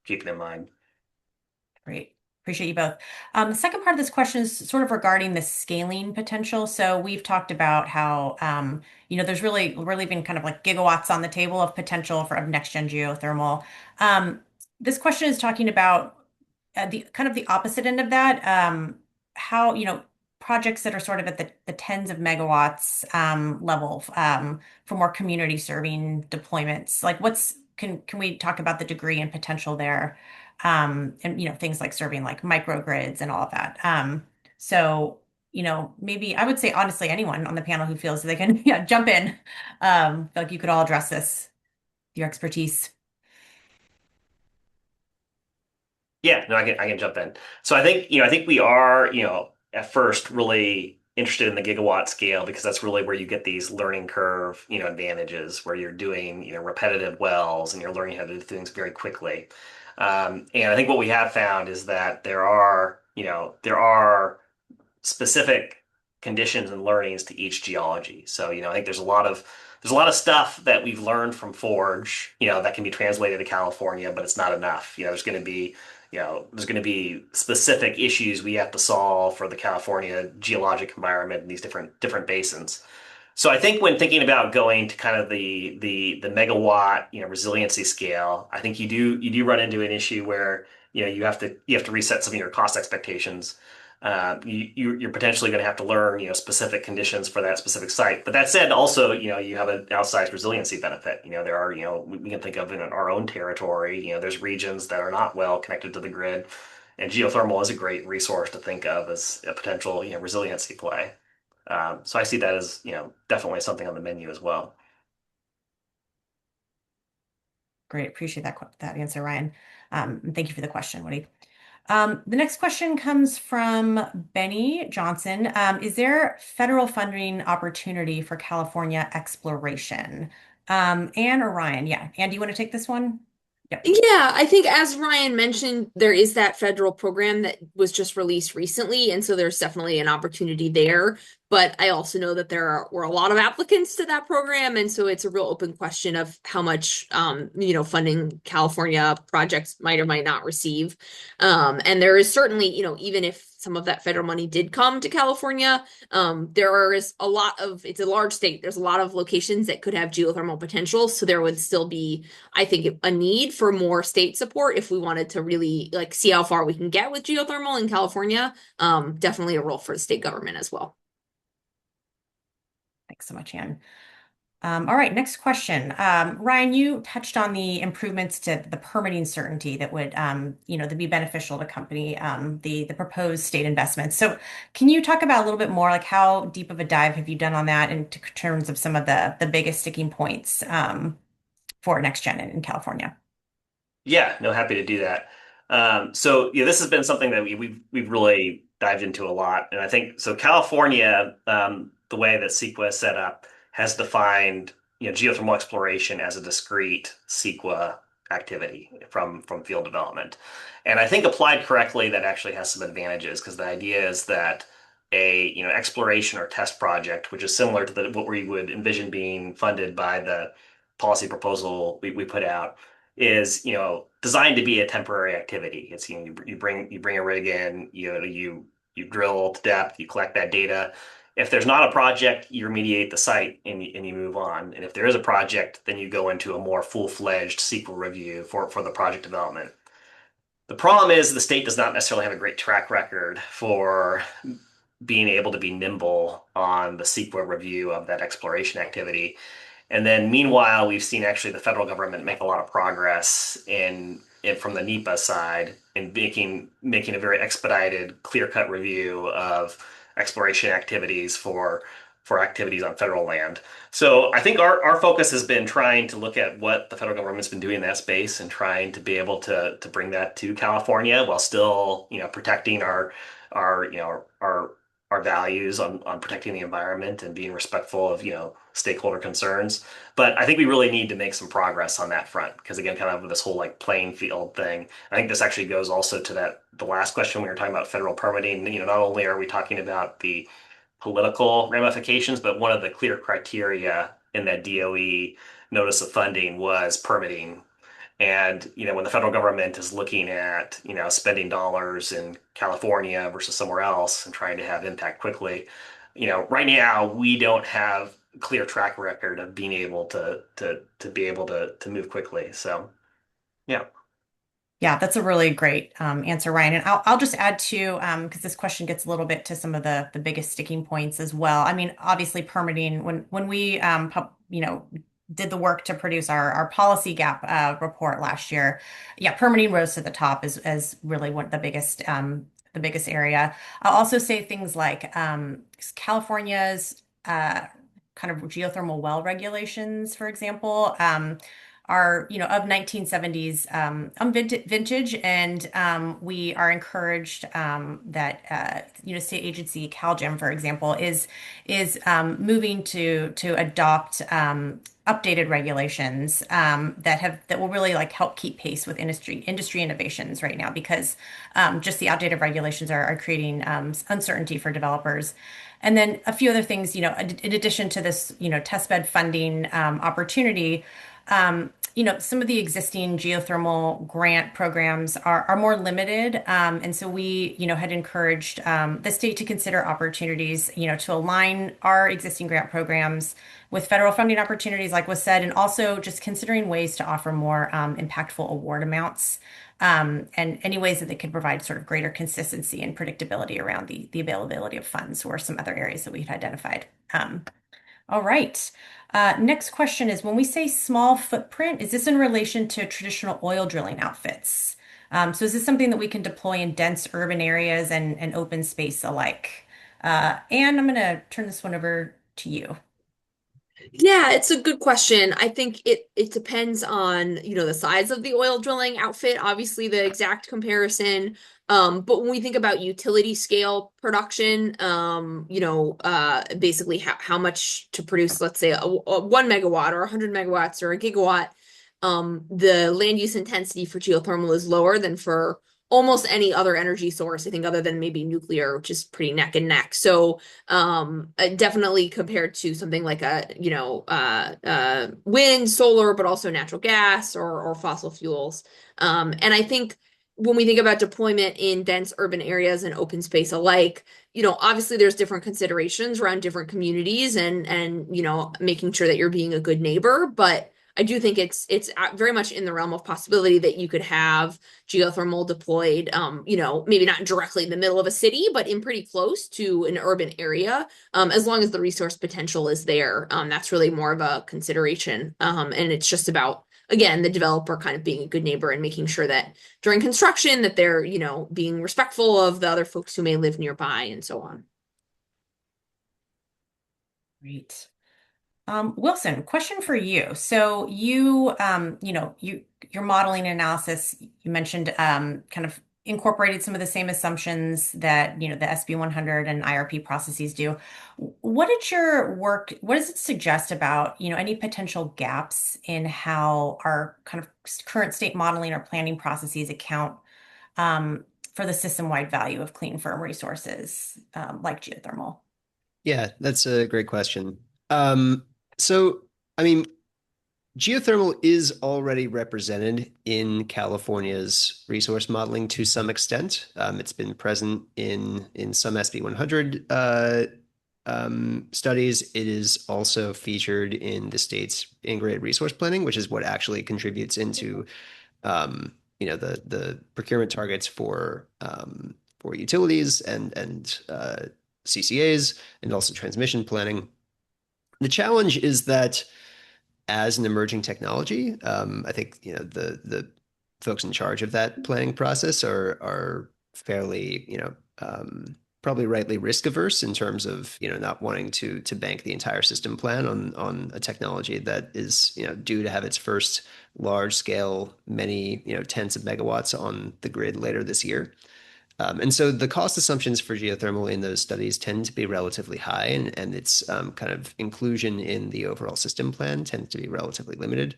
keeping in mind. Great. Appreciate you both. The second part of this question is sort of regarding the scaling potential. So we've talked about how, there's really been kind of like gigawatts on the table of potential of next gen geothermal. Um, this question is talking about the kind of the opposite end of that. How, projects that are sort of at the tens of megawatts level for more community serving deployments. Like can we talk about the degree and potential there? And things like serving like microgrids and all of that. So maybe I would say honestly anyone on the panel who feels they can jump in. Feel like you could all address this, your expertise. Yeah, no, I can jump in. So I think we are, at first really interested in the gigawatt scale because that's really where you get these learning curve, advantages where you're doing, repetitive wells and you're learning how to do things very quickly. And I think what we have found is that there are specific conditions and learnings to each geology. So, I think there's a lot of stuff that we've learned from Forge, that can be translated to California, but it's not enough. There's going to be specific issues we have to solve for the California geologic environment in these different basins. So I think when thinking about going to kind of the megawatt, resiliency scale, I think you do run into an issue where, you have to reset some of your cost expectations. You're potentially going to have to learn, specific conditions for that specific site. But that said, also, you have an outsized resiliency benefit. There are, we can think of in our own territory, there's regions that are not well connected to the grid, and geothermal is a great resource to think of as a potential, resiliency play. So I see that as, definitely something on the menu as well. Great. Appreciate that answer, Ryan. And thank you for the question, Woody. The next question comes from Benny Johnson. Is there federal funding opportunity for California exploration? Anne or Ryan? Yeah. Anne, do you want to take this one? Yep. Yeah, I think as Ryan mentioned, there is that federal program that was just released recently, and so there's definitely an opportunity there. But I also know that were a lot of applicants to that program, and so it's a real open question of how much, funding California projects might or might not receive. And there is certainly, even if some of that federal money did come to California, it's a large state. There's a lot of locations that could have geothermal potential, so there would still be, I think, a need for more state support if we wanted to really like see how far we can get with geothermal in California. Definitely a role for the state government as well. Thanks so much, Anne. All right, next question. Ryan, you touched on the improvements to the permitting certainty that would, that be beneficial to company, the proposed state investments. So can you talk about a little bit more, like how deep of a dive have you done on that in terms of some of the biggest sticking points for next gen in California? Yeah, no, happy to do that. So yeah, this has been something that we've really dived into a lot, and I think so. California, the way that CEQA is set up, has defined geothermal exploration as a discrete CEQA activity from field development, and I think applied correctly, that actually has some advantages because the idea is that a exploration or test project, which is similar to what we would envision being funded by the policy proposal we put out is designed to be a temporary activity. It's you bring a rig in, you drill to depth, you collect that data. If there's not a project, you remediate the site and you move on. And if there is a project, then you go into a more full-fledged CEQA review for the project development. The problem is the state does not necessarily have a great track record for being able to be nimble on the CEQA review of that exploration activity. And then meanwhile, we've seen actually the federal government make a lot of progress in from the NEPA side in making a very expedited, clear-cut review of exploration activities for activities on federal land. So I think our focus has been trying to look at what the federal government's been doing in that space and trying to be able to bring that to California while still, protecting our values on protecting the environment and being respectful of, stakeholder concerns. But I think we really need to make some progress on that front because again, kind of this whole like playing field thing. I think this actually goes also to the last question we were talking about federal permitting. Not only are we talking about the political ramifications, but one of the clear criteria in that DOE notice of funding was permitting. And, when the federal government is looking at, spending dollars in California versus somewhere else and trying to have impact quickly, right now we don't have a clear track record of being able to be able to move quickly. So, yeah. Yeah, that's a really great answer, Ryan. And I'll just add to because this question gets a little bit to some of the biggest sticking points as well. I mean, obviously, permitting when we did the work to produce our policy gap report last year, yeah, permitting rose to the top as really one of the biggest area. I'll also say things like California's kind of geothermal well regulations, for example. Are of 1970s vintage, and we are encouraged that state agency CalGEM, for example, is moving to adopt updated regulations that will really like help keep pace with industry innovations right now, because just the outdated regulations are creating uncertainty for developers. And then a few other things, in addition to this, testbed funding opportunity. Some of the existing geothermal grant programs are more limited. And so we, had encouraged the state to consider opportunities, to align our existing grant programs with federal funding opportunities, like was said, and also just considering ways to offer more impactful award amounts, and any ways that they could provide sort of greater consistency and predictability around the availability of funds, or some other areas that we've identified. All right. Next question is, when we say small footprint, is this in relation to traditional oil drilling outfits? So is this something that we can deploy in dense urban areas and open space alike? And I'm going to turn this one over to you. Yeah, it's a good question. I think it depends on, the size of the oil drilling outfit, obviously the exact comparison. But when we think about utility scale production, basically how much to produce, let's say a 1 megawatt or 100 megawatts or a gigawatt, the land use intensity for geothermal is lower than for almost any other energy source, I think, other than maybe nuclear, which is pretty neck and neck. So definitely compared to something like wind, solar, but also natural gas or fossil fuels. And I think when we think about deployment in dense urban areas and open space alike, obviously there's different considerations around different communities and making sure that you're being a good neighbor. But I do think it's very much in the realm of possibility that you could have geothermal deployed, maybe not directly in the middle of a city, but in pretty close to an urban area, as long as the resource potential is there. That's really more of a consideration. And it's just about, again, the developer kind of being a good neighbor and making sure that during construction that they're, being respectful of the other folks who may live nearby and so on. Great. Wilson, question for you. So your modeling analysis, you mentioned kind of incorporated some of the same assumptions that, the SB 100 and IRP processes do. What does it suggest about, any potential gaps in how our kind of current state modeling or planning processes account for the system-wide value of clean, firm resources, like geothermal? Yeah, that's a great question. So, I mean, geothermal is already represented in California's resource modeling to some extent. It's been present in some SB 100 studies. It is also featured in the state's integrated resource planning, which is what actually contributes into the procurement targets for utilities and CCAs, and also transmission planning. The challenge is that as an emerging technology, I think the folks in charge of that planning process are fairly probably rightly risk averse in terms of not wanting to bank the entire system plan on a technology that is due to have its first large scale many tens of megawatts on the grid later this year. And so the cost assumptions for geothermal in those studies tend to be relatively high, and its kind of inclusion in the overall system plan tends to be relatively limited.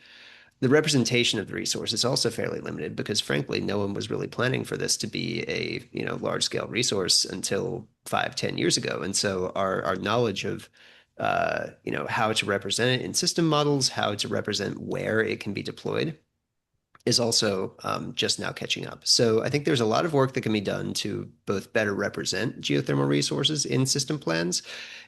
the representation of the resource is also fairly limited because frankly, no one was really planning for this to be a, large scale resource until 5, 10 years ago. And so our knowledge of how to represent it in system models, how to represent where it can be deployed is also just now catching up. So I think there's a lot of work that can be done to both better represent geothermal resources in system plans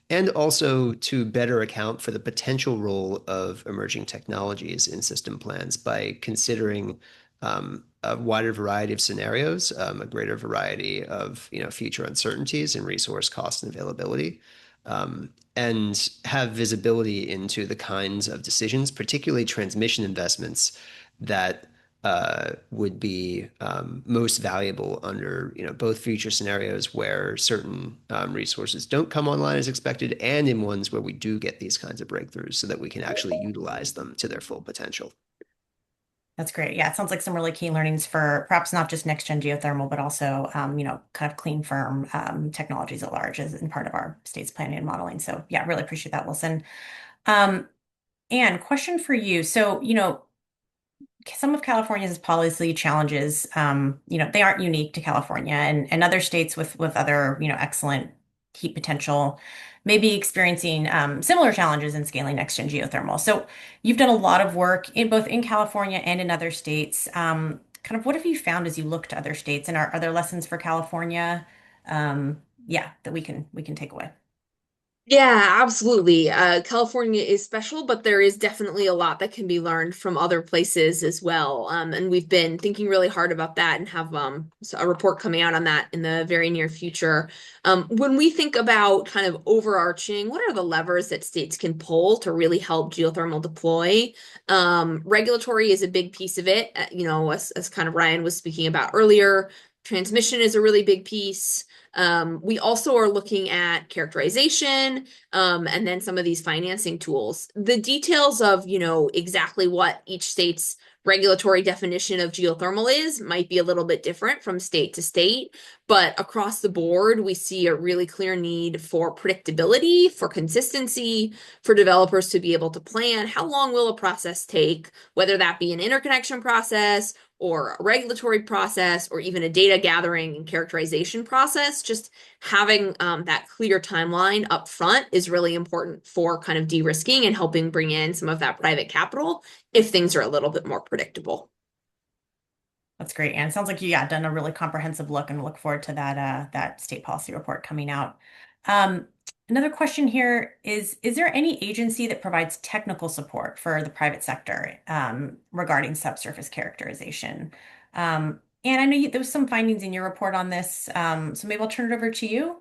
and also to better account for the potential role of emerging technologies in system plans by considering a wider variety of scenarios, a greater variety of future uncertainties in resource cost and availability, and have visibility into the kinds of decisions, particularly transmission investments, that would be most valuable under both future scenarios where certain resources don't come online as expected, and in ones where we do get these kinds of breakthroughs, so that we can actually utilize them to their full potential. That's great. Yeah, it sounds like some really key learnings for perhaps not just next gen geothermal, but also, kind of clean firm technologies at large as in part of our state's planning and modeling. So yeah, really appreciate that, Wilson. Um, Anne, question for you. So, some of California's policy challenges, they aren't unique to California, and other states with other, excellent heat potential may be experiencing similar challenges in scaling next-gen geothermal. So you've done a lot of work in both in California and in other states. Kind of what have you found as you look to other states, and are there lessons for California, yeah, that we can take away? Yeah, absolutely. California is special, but there is definitely a lot that can be learned from other places as well. And we've been thinking really hard about that and have a report coming out on that in the very near future. When we think about kind of overarching, what are the levers that states can pull to really help geothermal deploy? Regulatory is a big piece of it. As kind of Ryan was speaking about earlier, transmission is a really big piece. We also are looking at characterization, and then some of these financing tools. The details of, exactly what each state's regulatory definition of geothermal is might be a little bit different from state to state, but across the board, we see a really clear need for predictability, for consistency, for developers to be able to plan how long will a process take, whether that be an interconnection process or a regulatory process, or even a data gathering and characterization process. Just having that clear timeline up front is really important for kind of de-risking and helping bring in some of that private capital if things are a little bit more predictable. That's great. And it sounds like you, yeah, done a really comprehensive look and look forward to that state policy report coming out. Um, Another question here is there any agency that provides technical support for the private sector regarding subsurface characterization? And I know there was some findings in your report on this, so maybe I'll turn it over to you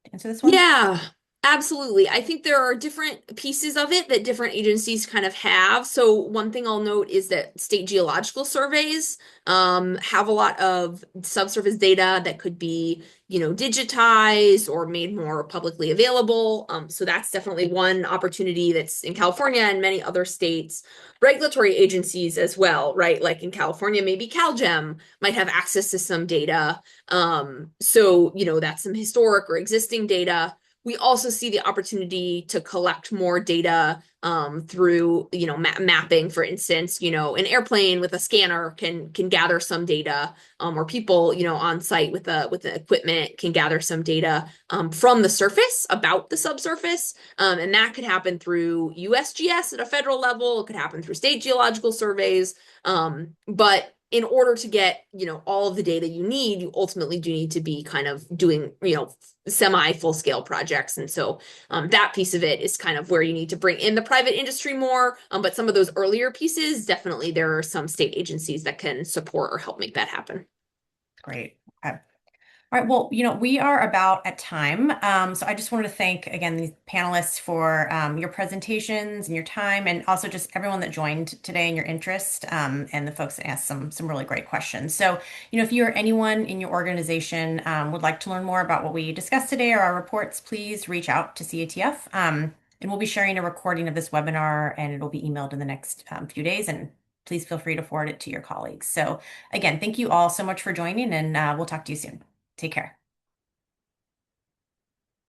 to answer this one. Yeah, absolutely. I think there are different pieces of it that different agencies kind of have. So one thing I'll note is that state geological surveys have a lot of subsurface data that could be, digitized or made more publicly available. So that's definitely one opportunity that's in California and many other states. Regulatory agencies as well, right? Like in California, maybe CalGEM might have access to some data. So, that's some historic or existing data. We also see the opportunity to collect more data through, mapping, for instance. An airplane with a scanner can gather some data, or people, on site with the equipment can gather some data from the surface about the subsurface, and that could happen through USGS at a federal level. It could happen through state geological surveys, but in order to get, all of the data you need, you ultimately do need to be kind of doing, semi full scale projects. And so that piece of it is kind of where you need to bring in the private industry more. But some of those earlier pieces, definitely there are some state agencies that can support or help make that happen. Great. Okay. All right, well, we are about at time. So I just wanted to thank again these panelists for your presentations and your time, and also just everyone that joined today and your interest, and the folks that asked some really great questions. So, if you or anyone in your organization would like to learn more about what we discussed today or our reports, please reach out to CATF. And we'll be sharing a recording of this webinar, and it'll be emailed in the next few days. And please feel free to forward it to your colleagues. So again, thank you all so much for joining, and we'll talk to you soon. Take care.